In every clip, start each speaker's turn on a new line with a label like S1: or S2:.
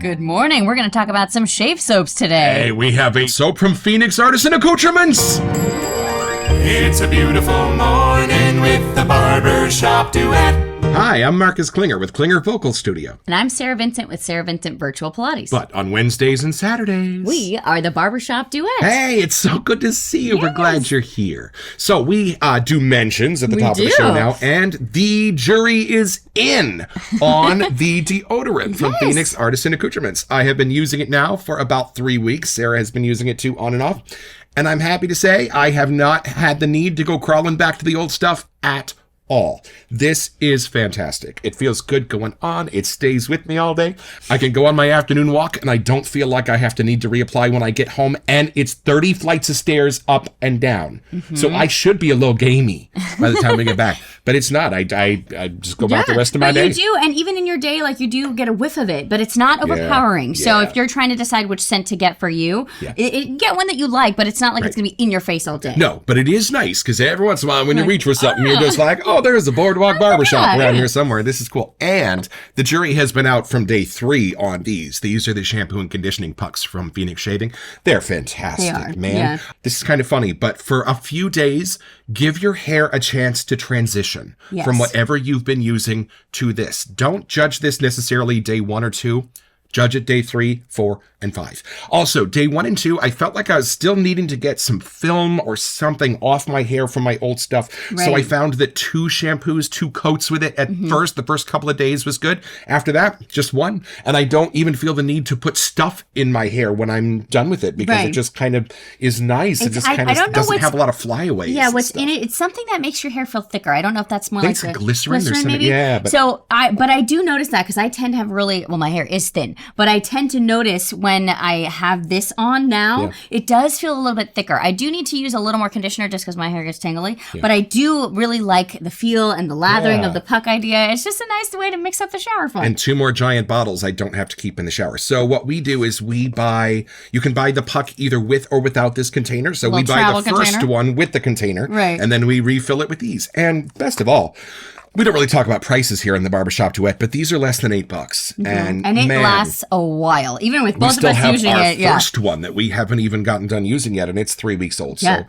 S1: Good morning. We're going to talk about some shave soaps today.
S2: Hey, we have a soap from Phoenix Artisan Accoutrements.
S3: It's a beautiful morning with the Barbershop Duet.
S2: Hi, I'm Marcus Klinger with Klinger Vocal Studio.
S1: And I'm Sarah Vincent with Sarah Vincent Virtual Pilates.
S2: But on Wednesdays and Saturdays,
S1: we are the Barbershop Duet.
S2: Hey, it's so good to see you.
S1: Yes.
S2: We're glad you're here. So we do mentions at the top of the show now, and the jury is in on the deodorant from Phoenix Artisan Accoutrements. I have been using it now for about 3 weeks. Sarah has been using it too, on and off. And I'm happy to say I have not had the need to go crawling back to the old stuff at all. This is fantastic. It feels good going on. It stays with me all day. I can go on my afternoon walk and I don't feel like I have to need to reapply when I get home. And it's 30 flights of stairs up and down. Mm-hmm. So I should be a little gamey by the time we get back. But it's not. I just go about the rest of my day.
S1: You do, and even in your day, like you do get a whiff of it, but it's not overpowering. So if you're trying to decide which scent to get for you, get one that you like, but it's not like it's going to be in your face all day.
S2: No, but it is nice because every once in a while when you reach for something, you're just like, oh, there's a Boardwalk Barbershop around here somewhere. This is cool. And the jury has been out from day 3 on these. These are the shampoo and conditioning pucks from Phoenix Shaving. They're fantastic,
S1: they are,
S2: man.
S1: Yeah.
S2: This is kind of funny, but for a few days, give your hair a chance to transition from whatever you've been using to this. Don't judge this necessarily day 1 or 2. Judge it day 3, 4, and 5. Also, day 1 and 2, I felt like I was still needing to get some film or something off my hair from my old stuff. Right. So I found that 2 shampoos, 2 coats with it at first. The first couple of days was good. After that, just 1. And I don't even feel the need to put stuff in my hair when I'm done with it because it just kind of is nice. It just kind of doesn't have a lot of flyaways.
S1: Yeah, what's in it? It's something that makes your hair feel thicker. I don't know if that's more like
S2: glycerin or something.
S1: Maybe.
S2: Yeah,
S1: but I do notice that because I tend to have my hair is thin. But I tend to notice when I have this on now, it does feel a little bit thicker. I do need to use a little more conditioner just because my hair gets tangly. Yeah. But I do really like the feel and the lathering of the puck idea. It's just a nice way to mix up the shower fun.
S2: And 2 more giant bottles I don't have to keep in the shower. So what we do is you can buy the puck either with or without this container. So we buy the first one with the container. Right. And then we refill it with these. And best of all, we don't really talk about prices here in the Barbershop Duet, but these are less than $8. Mm-hmm. And
S1: it lasts a while, even with both of us using it.
S2: We still have our first one that we haven't even gotten done using yet, and it's 3 weeks old. So,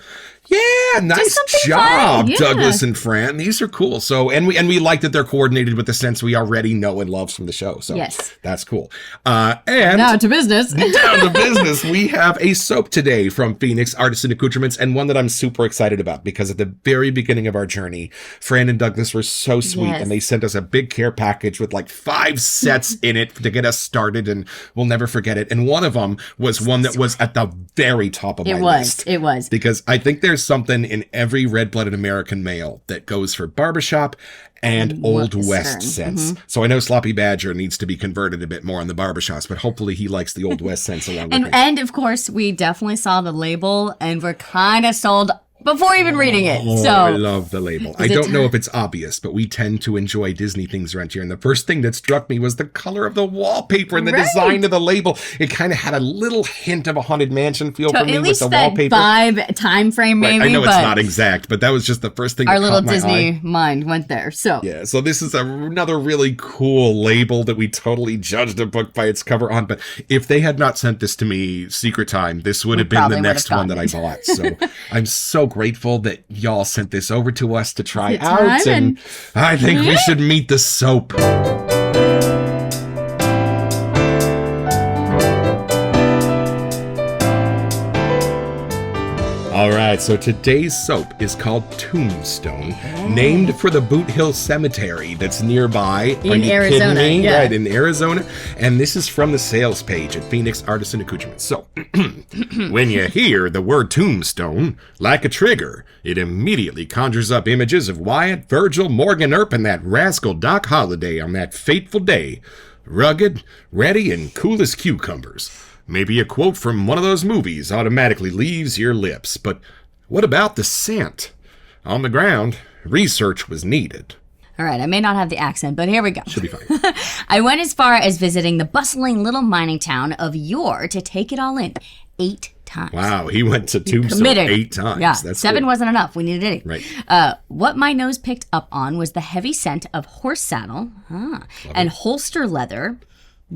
S2: nice job, Douglas and Fran. These are cool. So, and we like that they're coordinated with the scents we already know and love from the show. So that's cool. And
S1: now to business.
S2: Down to business. We have a soap today from Phoenix Artisan Accoutrements, and one that I'm super excited about because at the very beginning of our journey, Fran and Douglas were so sweet, and they sent us a big care package with like 5 sets in it to get us started, and we'll never forget it. And one of them was one that was at the very top of my list.
S1: It was.
S2: Because I think there's something in every red-blooded American male that goes for barbershop and Old West scents. Mm-hmm. So I know Sloppy Badger needs to be converted a bit more on the barbershops, but hopefully he likes the Old West scents along with me.
S1: And of course, we definitely saw the label and we're kind of sold before even reading it. So
S2: I love the label. I don't know if it's obvious, but we tend to enjoy Disney things around here. And the first thing that struck me was the color of the wallpaper and the design of the label. It kind of had a little hint of a Haunted Mansion feel for me with the wallpaper.
S1: At least that vibe, time frame maybe.
S2: I know it's not exact, but that was just the first thing that caught my eye.
S1: Our little Disney mind went there. So
S2: so this is another really cool label that we totally judged a book by its cover on. But if they had not sent this to me secret time, this would have been the next one that I bought. So I'm so grateful that y'all sent this over to us to try out, and I think we should meet the soap. All right, so today's soap is called Tombstone, named for the Boot Hill Cemetery that's nearby.
S1: In Arizona.
S2: Right, in Arizona. And this is from the sales page at Phoenix Artisan Accoutrements. So, when you hear the word tombstone, like a trigger, it immediately conjures up images of Wyatt, Virgil, Morgan Earp, and that rascal Doc Holliday on that fateful day. Rugged, ready, and cool as cucumbers. Maybe a quote from one of those movies automatically leaves your lips. But what about the scent? On the ground, research was needed.
S1: All right, I may not have the accent, but here we go.
S2: Should be fine.
S1: I went as far as visiting the bustling little mining town of Yore to take it all in 8 times.
S2: Wow, he went to Tombstone 8 times.
S1: Yeah,
S2: That's
S1: 7
S2: cool.
S1: wasn't enough. We needed 8.
S2: Right.
S1: What my nose picked up on was the heavy scent of horse saddle and holster leather,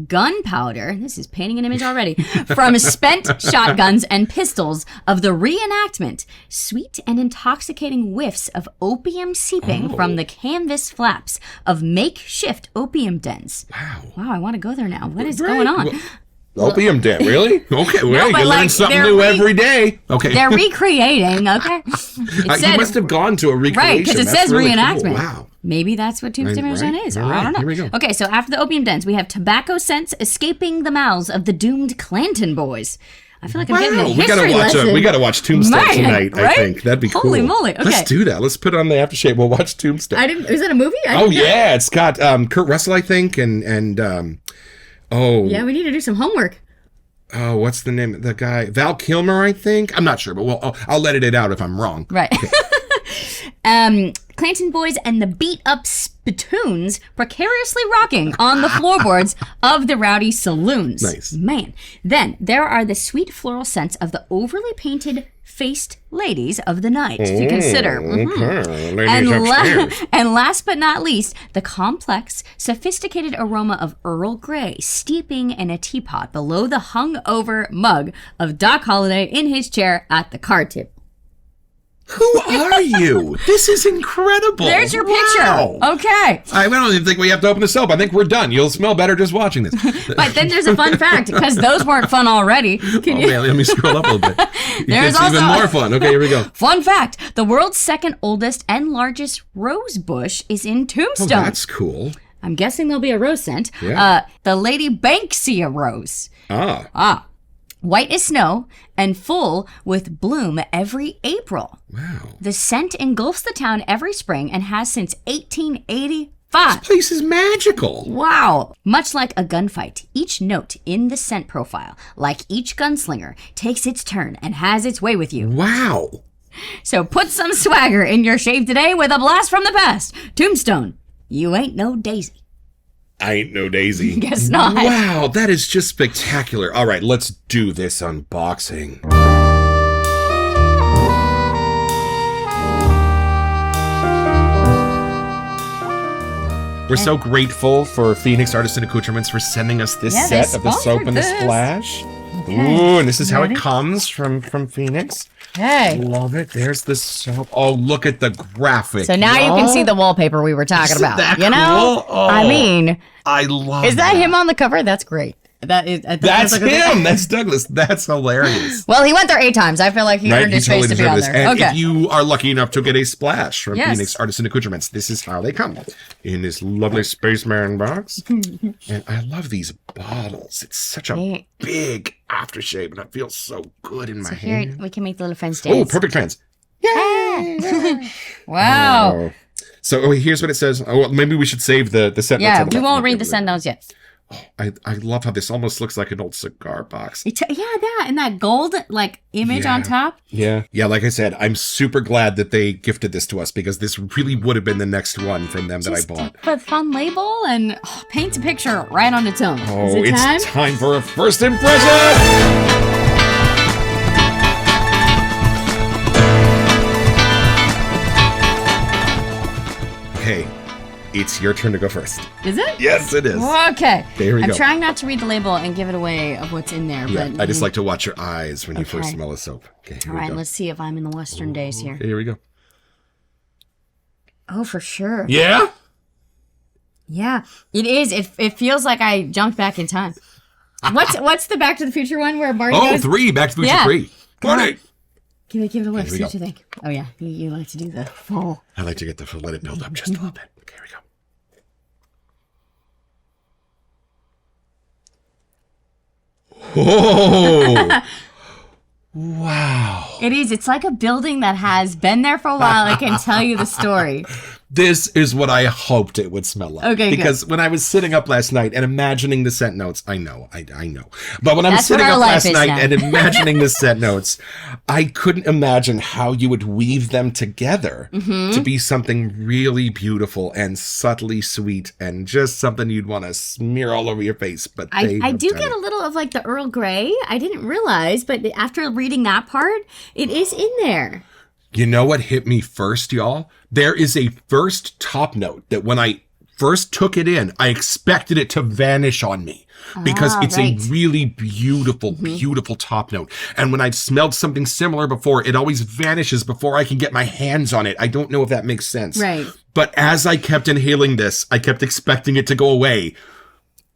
S1: gunpowder, this is painting an image already, from spent shotguns and pistols of the reenactment, sweet and intoxicating whiffs of opium seeping from the canvas flaps of makeshift opium dens. Wow, I want to go there now. What is going on?
S2: Opium den, really? Okay, well, you learn something new every day. Okay.
S1: They're recreating, okay?
S2: You must have gone to a recreation.
S1: Right, because it says
S2: really
S1: reenactment.
S2: Cool. Wow.
S1: Maybe that's what Tombstone Arizona is.
S2: All right,
S1: I don't know.
S2: Here we go.
S1: Okay, so after the opium dens, we have tobacco scents escaping the mouths of the doomed Clanton boys. I feel like I'm getting a history lesson.
S2: We gotta watch Tombstone tonight,
S1: right?
S2: I think. That'd be cool.
S1: Holy moly. Okay.
S2: Let's do that. Let's put it on the aftershave. We'll watch Tombstone.
S1: Is that a movie?
S2: Yeah. It's got Kurt Russell, I think, and
S1: yeah, we need to do some homework.
S2: Oh, what's the name of the guy? Val Kilmer, I think. I'm not sure, but I'll let it out if I'm wrong.
S1: Right. Clanton boys and the beat-up spittoons precariously rocking on the floorboards of the rowdy saloons.
S2: Nice.
S1: Man. Then there are the sweet floral scents of the overly painted faced ladies of the night to consider.
S2: Okay. Ladies
S1: And last but not least, the complex, sophisticated aroma of Earl Grey steeping in a teapot below the hung-over mug of Doc Holliday in his chair at the card table.
S2: Who are you? This is incredible.
S1: There's your picture.
S2: Wow.
S1: Okay.
S2: I don't even think we have to open this up. I think we're done. You'll smell better just watching this.
S1: But then there's a fun fact, because those weren't fun already.
S2: Man, let me scroll up a little bit.
S1: There's
S2: it's
S1: also
S2: even more fun. Okay, here we go.
S1: Fun fact, the world's second oldest and largest rose bush is in Tombstone.
S2: Oh, that's cool.
S1: I'm guessing there'll be a rose scent.
S2: Yeah.
S1: The Lady Banksia rose. White as snow and full with bloom every April.
S2: Wow.
S1: The scent engulfs the town every spring and has since 1885.
S2: This place is magical.
S1: Wow. Much like a gunfight, each note in the scent profile, like each gunslinger, takes its turn and has its way with you.
S2: Wow.
S1: So put some swagger in your shave today with a blast from the past. Tombstone, you ain't no daisy.
S2: I ain't no daisy.
S1: Guess not.
S2: Wow, that is just spectacular. All right, let's do this unboxing. We're so grateful for Phoenix Artisan Accoutrements for sending us this set of the soap and the splash. Okay. Ooh, and this is how it comes from Phoenix.
S1: Hey.
S2: Love it. There's the soap. Oh, look at the graphic.
S1: So now you can see the wallpaper we were talking about.
S2: That
S1: you know?
S2: Cool? Oh,
S1: I mean,
S2: I love
S1: Is that him on the cover? That's great.
S2: That's him. That's Douglas. That's hilarious.
S1: Well, he went there 8 times. I feel like he earned his space to be on there.
S2: And
S1: okay.
S2: if you are lucky enough to get a splash from Phoenix Artisan Accoutrements, this is how they come in this lovely spaceman box. And I love these bottles. It's such a big aftershave, and it feels so good in my hand.
S1: Here, we can make the little fans dance.
S2: Oh, perfect fans. Yay!
S1: Wow.
S2: So here's what it says. Oh, well, maybe we should save the set notes.
S1: Yeah, we won't read the set notes yet.
S2: Oh, I love how this almost looks like an old cigar box.
S1: That and that gold image on top.
S2: Yeah. Like I said, I'm super glad that they gifted this to us because this really would have been the next one from them that I bought.
S1: A fun label and paints a picture right on its own.
S2: Oh, it's time for a first impression. Okay, it's your turn to go first.
S1: Is it?
S2: Yes, it is.
S1: Okay.
S2: Here we go.
S1: I'm trying not to read the label and give it away of what's in there.
S2: Yeah,
S1: but
S2: I just like to watch your eyes when you first smell a soap. Okay,
S1: all right, let's see if I'm in the Western days here.
S2: Okay, here we go.
S1: Oh, for sure.
S2: Yeah?
S1: Yeah, it is. It feels like I jumped back in time. What's the Back to the Future one where Marty goes?
S2: 3, Back to the Future 3. Marty!
S1: Give it a whiff. See what you think. Oh, yeah. You like to do the full.
S2: I like to get let it build up just a little bit. Okay, here we go. Oh! Wow.
S1: It is. It's like a building that has been there for a while. It can tell you the story.
S2: This is what I hoped it would smell like.
S1: Okay,
S2: because when I was sitting up last night and imagining the scent notes, I know. But when I'm sitting up last night and imagining the scent notes, I couldn't imagine how you would weave them together to be something really beautiful and subtly sweet and just something you'd want to smear all over your face. But
S1: I do get a little of the Earl Grey. I didn't realize, but after reading that part, it is in there.
S2: You know what hit me first, y'all? There is a first top note that when I first took it in, I expected it to vanish on me because it's a really beautiful, beautiful top note. And when I've smelled something similar before, it always vanishes before I can get my hands on it. I don't know if that makes sense.
S1: Right.
S2: But as I kept inhaling this, I kept expecting it to go away.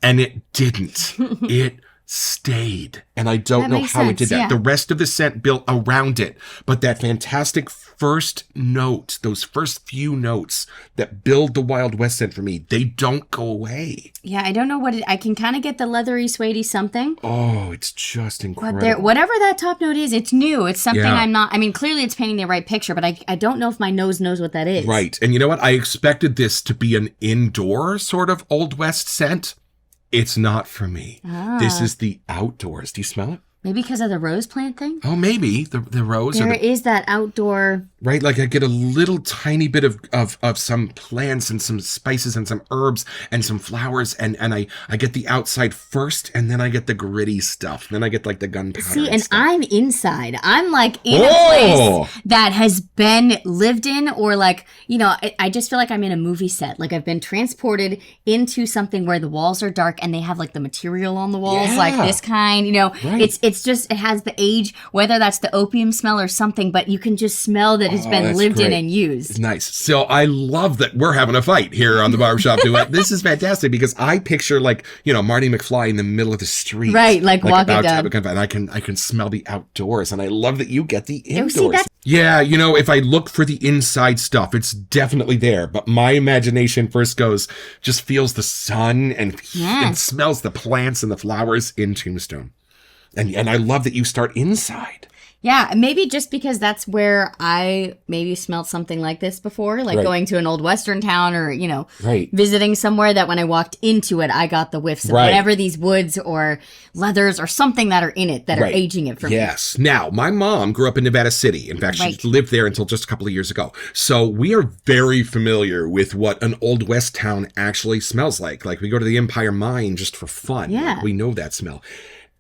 S2: And it didn't. It stayed. And I don't know how it did that.
S1: Yeah.
S2: The rest of the scent built around it. But that fantastic first note, those first few notes that build the Wild West scent for me, they don't go away.
S1: Yeah, I don't know what I can kind of get the leathery, suede something.
S2: Oh, it's just incredible.
S1: But whatever that top note is, it's new. It's something I'm not, I mean, clearly it's painting the right picture, but I don't know if my nose knows what that is.
S2: Right. And you know what? I expected this to be an indoor sort of Old West scent. It's not for me. This is the outdoors. Do you smell it?
S1: Maybe because of the rose plant thing?
S2: Oh, maybe. The rose.
S1: There is that outdoor...
S2: Right, like I get a little tiny bit of some plants and some spices and some herbs and some flowers, and I get the outside first, and then I get the gritty stuff. Then I get like the gunpowder.
S1: See, and
S2: stuff.
S1: I'm inside. I'm like in a place that has been lived in, or like, you know, I just feel like I'm in a movie set. Like I've been transported into something where the walls are dark and they have like the material on the walls, like this kind, you know.
S2: Right.
S1: It's just, it has the age, whether that's the opium smell or something, but you can just smell that it's been lived in and used.
S2: It's nice. So I love that we're having a fight here on the Barbershop Duet. This is fantastic because I picture like, you know, Marty McFly in the middle of the street.
S1: Right, like walking down.
S2: And I can smell the outdoors, and I love that you get the indoors.
S1: See, that's-
S2: yeah, you know, if I look for the inside stuff, it's definitely there. But my imagination first just feels the sun and smells the plants and the flowers in Tombstone. And I love that you start inside.
S1: Yeah, maybe just because that's where I maybe smelled something like this before, like going to an old Western town or, you know, visiting somewhere that when I walked into it, I got the whiffs of whatever these woods or leathers or something that are in it that are aging it for me.
S2: Yes. Now, my mom grew up in Nevada City. In fact, she lived there until just a couple of years ago. So we are very familiar with what an Old West town actually smells like. Like we go to the Empire Mine just for fun.
S1: Yeah.
S2: Like, we know that smell.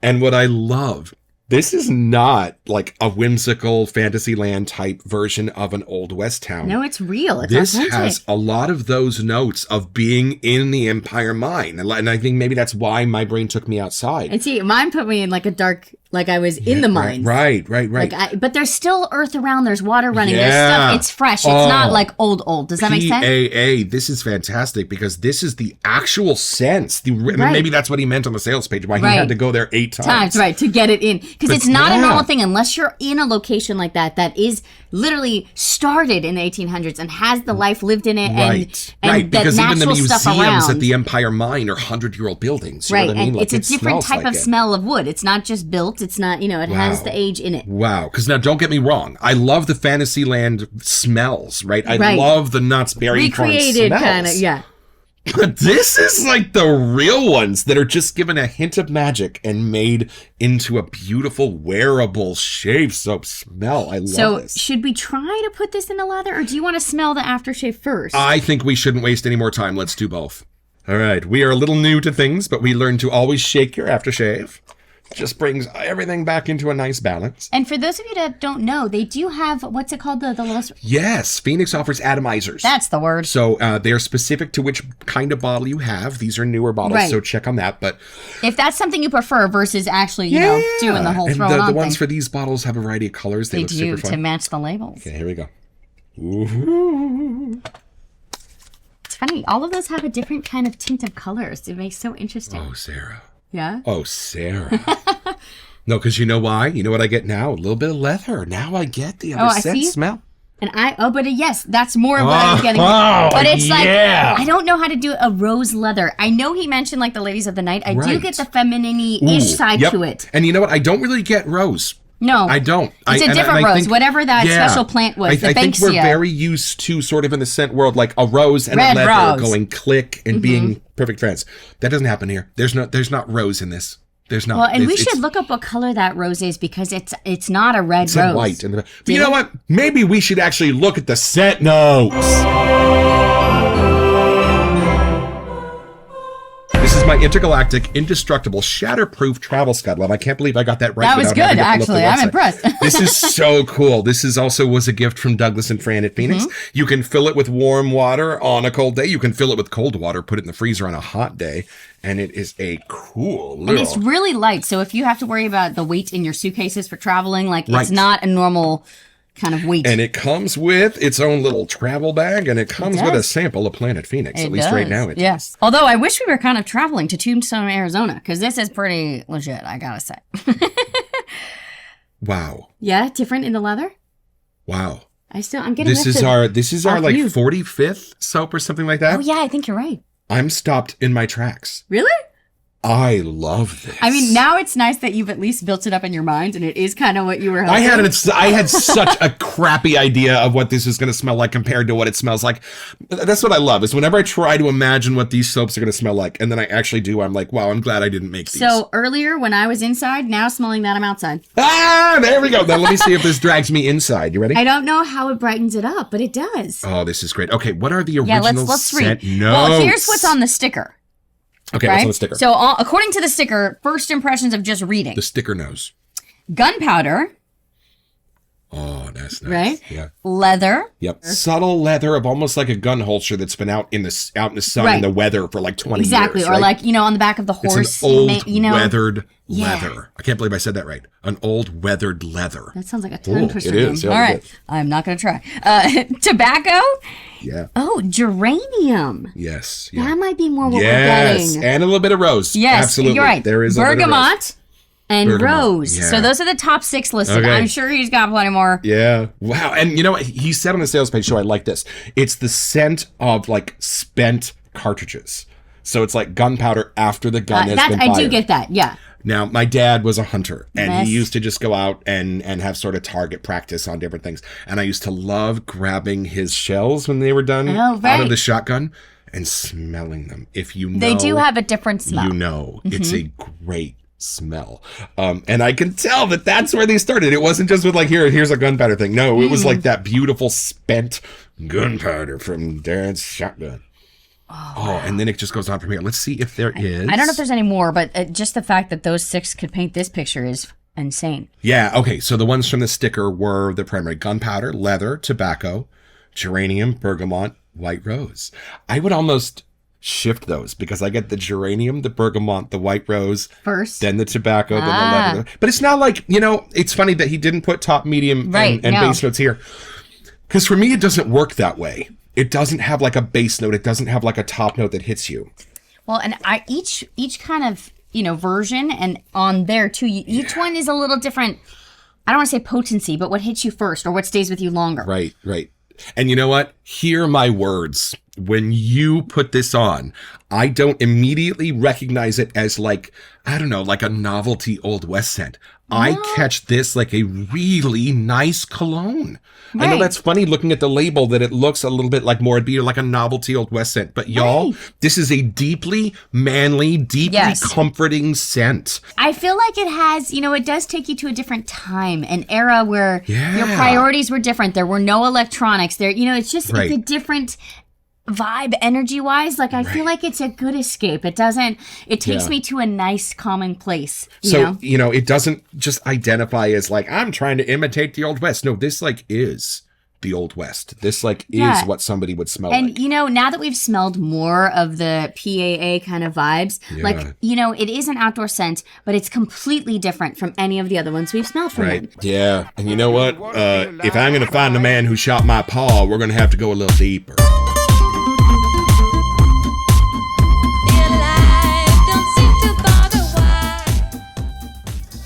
S2: And what I love, this is not like a whimsical Fantasyland type version of an Old West town.
S1: No, it's real. It's
S2: this
S1: authentic.
S2: has a lot of those notes of being in the Empire Mine. And I think maybe that's why my brain took me outside.
S1: And see, mine put me in like a dark, like I was in the mines.
S2: Right.
S1: Like but there's still earth around. There's water running. There's stuff. It's fresh. It's not like old. Does that make sense?
S2: PAA. This is fantastic because this is the actual sense. Maybe that's what he meant on the sales page, why he had to go there 8 times.
S1: Right, to get it in. Because it's not a normal thing unless you're in a location like that is literally started in the 1800s and has the life lived in it and
S2: because
S1: the
S2: even the
S1: natural stuff
S2: museums
S1: around.
S2: at the Empire Mine are 100-year-old buildings. You know what I mean?
S1: And
S2: Like,
S1: it's a different type of
S2: it.
S1: smell of wood. It's not just built. It's not, you know, it has the age in it.
S2: Wow. Because now, don't get me wrong. I love the Fantasyland smells, right? I love the Knott's Berry Farm
S1: recreated kind of,
S2: But this is like the real ones that are just given a hint of magic and made into a beautiful wearable shave soap smell. I love this.
S1: So should we try to put this in the lather, or do you want to smell the aftershave first?
S2: I think we shouldn't waste any more time. Let's do both. All right. We are a little new to things, but we learned to always shake your aftershave. Just brings everything back into a nice balance.
S1: And for those of you that don't know, they do have, what's it called? The little...
S2: Yes, Phoenix offers atomizers.
S1: That's the word.
S2: So they are specific to which kind of bottle you have. These are newer bottles, so check on that. But
S1: if that's something you prefer versus actually, you know, doing the whole throwing on
S2: the ones
S1: thing.
S2: for these bottles have a variety of colors. They look super fun.
S1: To match the labels.
S2: Okay, here we go. Ooh.
S1: It's funny. All of those have a different kind of tint of colors. It makes it so interesting.
S2: Oh, Sarah.
S1: Yeah?
S2: Oh, Sarah. No, because you know why? You know what I get now? A little bit of leather. Now I get the other scent smell.
S1: And yes, that's more of what I was getting. But it's like, I don't know how to do a rose leather. I know he mentioned like the ladies of the night. I do get the feminine-ish side to it.
S2: And you know what? I don't really get rose.
S1: No.
S2: I don't.
S1: It's a different rose, whatever that special plant was, the
S2: I think
S1: Banksia.
S2: we're very used to sort of in the scent world, like a rose and
S1: Red
S2: a leather
S1: rose.
S2: going click and being perfect friends. That doesn't happen here. There's not rose in this. There's not.
S1: Well, and we should look up what color that rose is because it's not a red rose.
S2: White. But you know what? Maybe we should actually look at the scent notes. This is my my intergalactic, indestructible, shatterproof travel scuttle. And I can't believe I got that right.
S1: That was good, actually. I'm impressed.
S2: This is so cool. This is also was a gift from Douglas and Fran at Phoenix. You can fill it with warm water on a cold day. You can fill it with cold water, put it in the freezer on a hot day. And it is a cool little...
S1: And it's really light. So if you have to worry about the weight in your suitcases for traveling, like it's not a normal kind of weight.
S2: And it comes with its own little travel bag, and it comes with a sample of Planet Phoenix. At least right now it does.
S1: Although I wish we were kind of traveling to Tombstone, Arizona, because this is pretty legit, I gotta say.
S2: Wow.
S1: Yeah, different in the leather?
S2: Wow.
S1: I'm getting
S2: this is our like
S1: you.
S2: 45th soap or something like that.
S1: Oh yeah, I think you're right.
S2: I'm stopped in my tracks.
S1: Really?
S2: I love this.
S1: I mean, now it's nice that you've at least built it up in your mind, and it is kind of what you were hoping.
S2: I had such a crappy idea of what this is going to smell like compared to what it smells like. That's what I love, is whenever I try to imagine what these soaps are going to smell like, and then I actually do, I'm like, wow, I'm glad I didn't make these.
S1: So earlier when I was inside, now smelling that I'm outside.
S2: Ah, there we go. Now let me see if this drags me inside. You ready?
S1: I don't know how it brightens it up, but it does.
S2: Oh, this is great. Okay, what are the original
S1: let's read.
S2: scent notes?
S1: Well, here's what's on the sticker.
S2: Okay,
S1: right?
S2: what's on the sticker?
S1: So according to the sticker, first impressions of just reading.
S2: The sticker knows.
S1: Gunpowder.
S2: Oh, that's nice.
S1: Right?
S2: Yeah.
S1: Leather.
S2: Yep. Subtle leather of almost like a gun holster that's been out in the sun in the weather for like 20 years.
S1: Exactly. Or
S2: right?
S1: like, on the back of the horse.
S2: It's an old weathered leather. I can't believe I said that right. An old weathered leather.
S1: That sounds like a tongue twister.
S2: It is.
S1: All right. I'm not going to try. Tobacco.
S2: Yeah.
S1: Oh, geranium.
S2: Yes.
S1: Yeah. That might be more what we're
S2: getting.
S1: getting.
S2: And a little bit of rose.
S1: Yes.
S2: Absolutely.
S1: You're right.
S2: There is
S1: bergamot and rose.
S2: Yeah.
S1: So those are the top 6 listed.
S2: Okay.
S1: I'm sure he's got plenty more.
S2: Yeah. Wow. And you know what? He said on the sales page, so I like this. It's the scent of like spent cartridges. So it's like gunpowder after the gun has been fired.
S1: I do get that. Yeah.
S2: Now, my dad was a hunter, and he used to just go out and have sort of target practice on different things. And I used to love grabbing his shells when they were done out of the shotgun and smelling them. If you know,
S1: they do have a different smell.
S2: It's a great smell. And I can tell that that's where they started. It wasn't just with like, here's a gunpowder thing. No, it was like that beautiful spent gunpowder from Dad's shotgun. Oh, and then it just goes on from here. Let's see if there is.
S1: I don't know if there's any more, but just the fact that those 6 could paint this picture is insane.
S2: Yeah, okay. So the ones from the sticker were the primary: gunpowder, leather, tobacco, geranium, bergamot, white rose. I would almost shift those because I get the geranium, the bergamot, the white rose first, then the tobacco, then the leather. But it's not like, it's funny that he didn't put top, medium, and base notes here. Because for me, it doesn't work that way. It doesn't have like a base note. It doesn't have like a top note that hits you. Well, and
S1: each kind of, version and on there too, each one is a little different. I don't want to say potency, but what hits you first or what stays with you longer.
S2: Right. And you know what? Hear my words. When you put this on, I don't immediately recognize it as like, I don't know, like a novelty Old West scent. I catch this like a really nice cologne. Right. I know that's funny looking at the label that it looks a little bit like more, it'd be like a novelty Old West scent. But y'all, this is a deeply manly, deeply comforting scent. I feel like it has, it does take you to a different time, an era where your priorities were different. There were no electronics there. It's just, it's a different vibe energy wise. Like I feel like it's a good escape. It takes me to a nice calming place. It doesn't just identify as like, I'm trying to imitate the Old West. No, this like is the Old West. This like is what somebody would smell like. And now that we've smelled more of the PAA kind of vibes, it is an outdoor scent, but it's completely different from any of the other ones we've smelled from him. Yeah. And you know what? If I'm going to find the man who shot my paw, we're going to have to go a little deeper.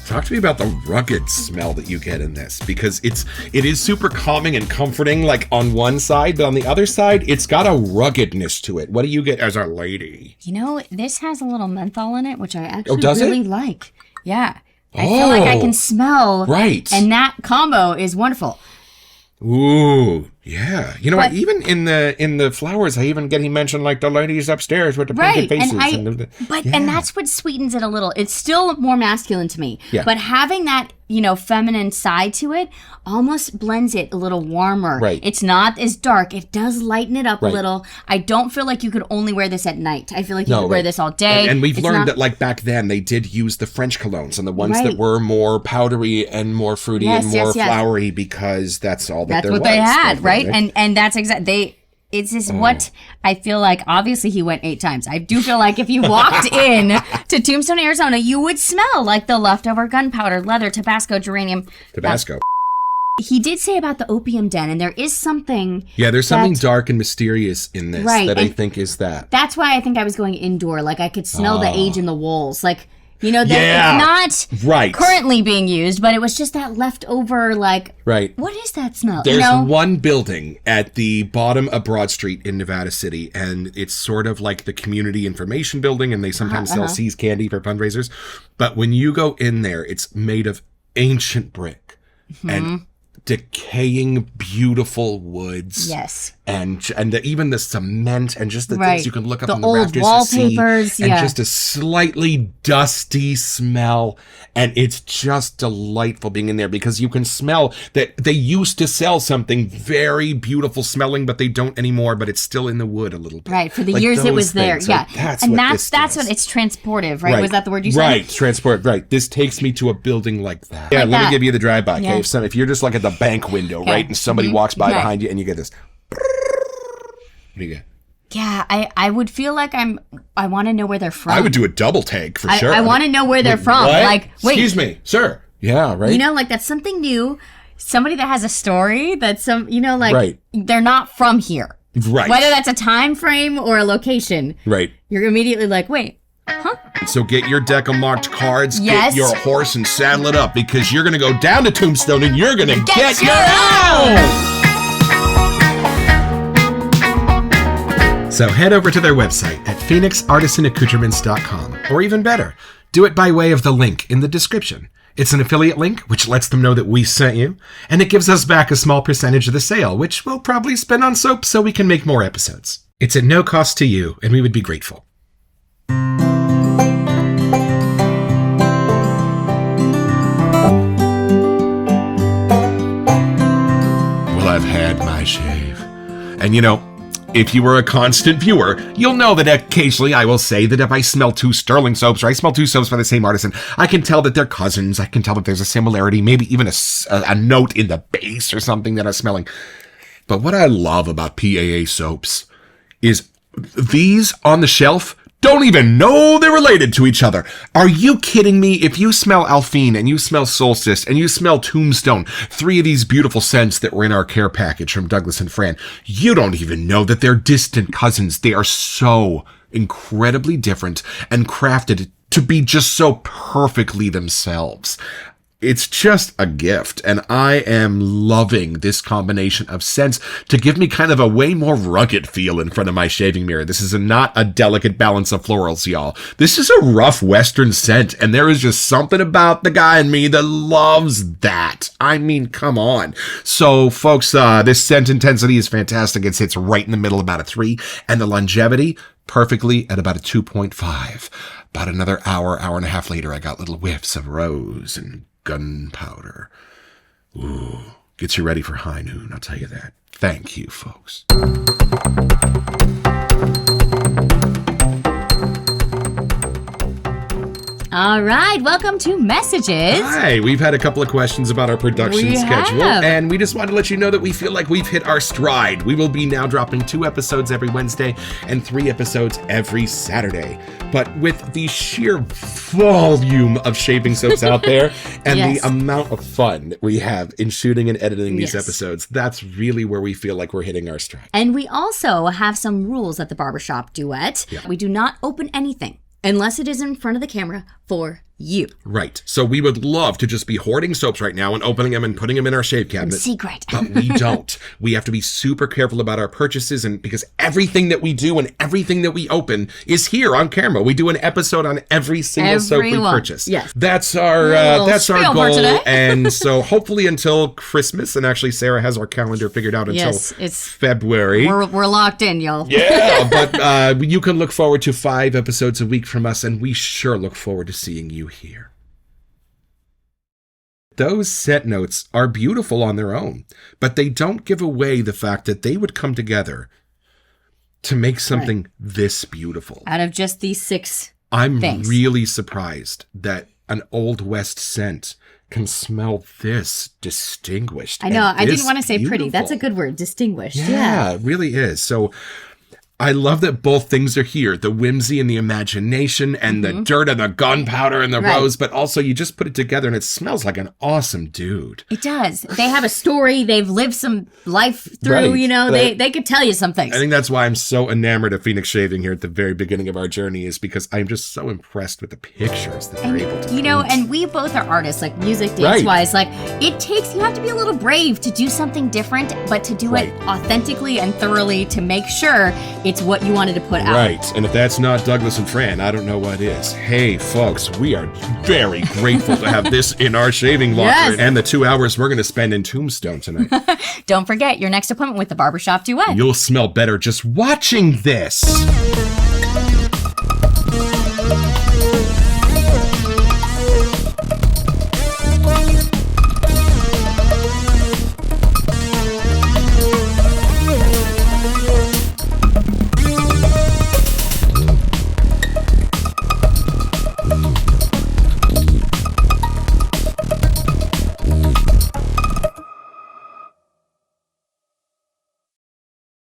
S2: Talk to me about the rugged smell that you get in this, because it is super calming and comforting, like on one side, but on the other side, it's got a ruggedness to it. What do you get as a lady? This has a little menthol in it, which I actually really like. Yeah. I feel like I can smell. Right. And that combo is wonderful. Ooh, yeah. What? Even in the flowers, I even get he mentioned like the ladies upstairs with the painted faces. And that's what sweetens it a little. It's still more masculine to me. Yeah. But having that
S1: feminine side to it almost blends it a little warmer.
S2: Right.
S1: It's not as dark. It does lighten it up a little. I don't feel like you could only wear this at night. I feel like you could wear this all day.
S2: And we've learned that like back then they did use the French colognes and the ones that were more powdery and more fruity and more flowery because that's all that there was.
S1: That's what they had, right? And that's exactly it's just what I feel like. Obviously, he went 8 times. I do feel like if you walked in to Tombstone, Arizona, you would smell like the leftover gunpowder, leather, Tabasco, geranium.
S2: Tabasco.
S1: He did say about the opium den, and there is something.
S2: Yeah, there's something dark and mysterious in this that I think is that.
S1: That's why I think I was going indoor. Like I could smell the age in the walls. Like. It's not currently being used, but it was just that leftover, what is that smell?
S2: There's one building at the bottom of Broad Street in Nevada City, and it's sort of like the community information building, and they sometimes sell See's candy for fundraisers. But when you go in there, it's made of ancient brick and decaying, beautiful woods.
S1: Yes.
S2: And even the cement and just the things you can look up
S1: the
S2: in the
S1: old
S2: rafters
S1: wallpapers,
S2: to see, and just a slightly dusty smell. And it's just delightful being in there because you can smell that they used to sell something very beautiful smelling, but they don't anymore, but it's still in the wood a little bit.
S1: Right, for the years it was there.
S2: Things.
S1: Yeah.
S2: That's
S1: what it's transportive, right? Was that the word you said?
S2: Right, transport, right. This takes me to a building like that. Yeah, let me give you the drive-by. Okay, if you're just like at the bank window, right, and somebody walks by behind you and you get this. What do you get?
S1: Yeah, I would feel like I want to know where they're from.
S2: I would do a double take for sure.
S1: I want to know where they're from.
S2: What?
S1: Like, wait.
S2: Excuse me, sir. Yeah, right.
S1: Like that's something new. Somebody that has a story that's
S2: right.
S1: They're not from here.
S2: Right.
S1: Whether that's a time frame or a location.
S2: Right.
S1: You're immediately like, wait. Huh?
S2: So get your deck of marked cards,
S1: yes.
S2: get your horse and saddle it up because you're going to go down to Tombstone and you're going to get your own! So head over to their website at phoenixartisanaccoutrements.com, or even better, do it by way of the link in the description. It's an affiliate link, which lets them know that we sent you, and it gives us back a small percentage of the sale, which we'll probably spend on soap so we can make more episodes. It's at no cost to you, and we would be grateful. Well, I've had my shave. And if you were a constant viewer, you'll know that occasionally I will say that if I smell 2 Sterling soaps or I smell 2 soaps by the same artisan, I can tell that they're cousins. I can tell that there's a similarity, maybe even a note in the base or something that I'm smelling. But what I love about PAA soaps is these on the shelf don't even know they're related to each other. Are you kidding me? If you smell Alphine and you smell Solstice and you smell Tombstone, 3 of these beautiful scents that were in our care package from Douglas and Fran, you don't even know that they're distant cousins. They are so incredibly different and crafted to be just so perfectly themselves. It's just a gift, and I am loving this combination of scents to give me kind of a way more rugged feel in front of my shaving mirror. This is not a delicate balance of florals, y'all. This is a rough Western scent, and there is just something about the guy in me that loves that. I mean, come on. So, folks, this scent intensity is fantastic. It sits right in the middle, about a 3, and the longevity, perfectly at about a 2.5. About another hour and a half later, I got little whiffs of rose and gunpowder. Ooh, gets you ready for high noon, I'll tell you that. Thank you, folks.
S1: All right, welcome to Messages.
S2: Hi, we've had a couple of questions about our production schedule, and we just wanted to let you know that we feel like we've hit our stride. We will be now dropping 2 episodes every Wednesday and 3 episodes every Saturday. But with the sheer volume of shaving soaps out there and the amount of fun that we have in shooting and editing these episodes, that's really where we feel like we're hitting our stride.
S1: And we also have some rules at the Barbershop Duet. Yeah. We do not open anything unless it is in front of the camera for you.
S2: Right. So we would love to just be hoarding soaps right now and opening them and putting them in our shave cabinet.
S1: In secret.
S2: But we don't. We have to be super careful about our purchases, and because everything that we do and everything that we open is here on camera. We do an episode on every single soap we purchase.
S1: Yes.
S2: That's our goal. And so hopefully until Christmas, and actually Sarah has our calendar figured out until it's February.
S1: We're locked in, y'all.
S2: Yeah, but you can look forward to 5 episodes a week from us, and we sure look forward to seeing you here. those scent notes are beautiful on their own, but they don't give away the fact that they would come together to make something this beautiful.
S1: Out of just these 6
S2: I'm
S1: things.
S2: really surprised that an Old West scent can smell this distinguished.
S1: I know. I didn't
S2: this
S1: want to say pretty.
S2: beautiful.
S1: That's a good word. Distinguished.
S2: Yeah, it really is. So I love that both things are here. The whimsy and the imagination and the dirt and the gunpowder and the rose, but also you just put it together and it smells like an awesome dude.
S1: It does. They have a story. They've lived some life through, you know, they could tell you some things.
S2: I think that's why I'm so enamored of Phoenix Shaving here at the very beginning of our journey, is because I'm just so impressed with the pictures that they're able to
S1: you know,
S2: paint.
S1: and we both are artists, like music, dance-wise. Like, it takes, you have to be a little brave to do something different, but to do it authentically and thoroughly to make sure it's what you wanted to put out.
S2: Right. And if that's not Douglas and Fran, I don't know what is. Hey, folks, we are very grateful to have this in our shaving locker and the 2 hours we're going to spend in Tombstone tonight.
S1: Don't forget your next appointment with the Barbershop Duet.
S2: You'll smell better just watching this.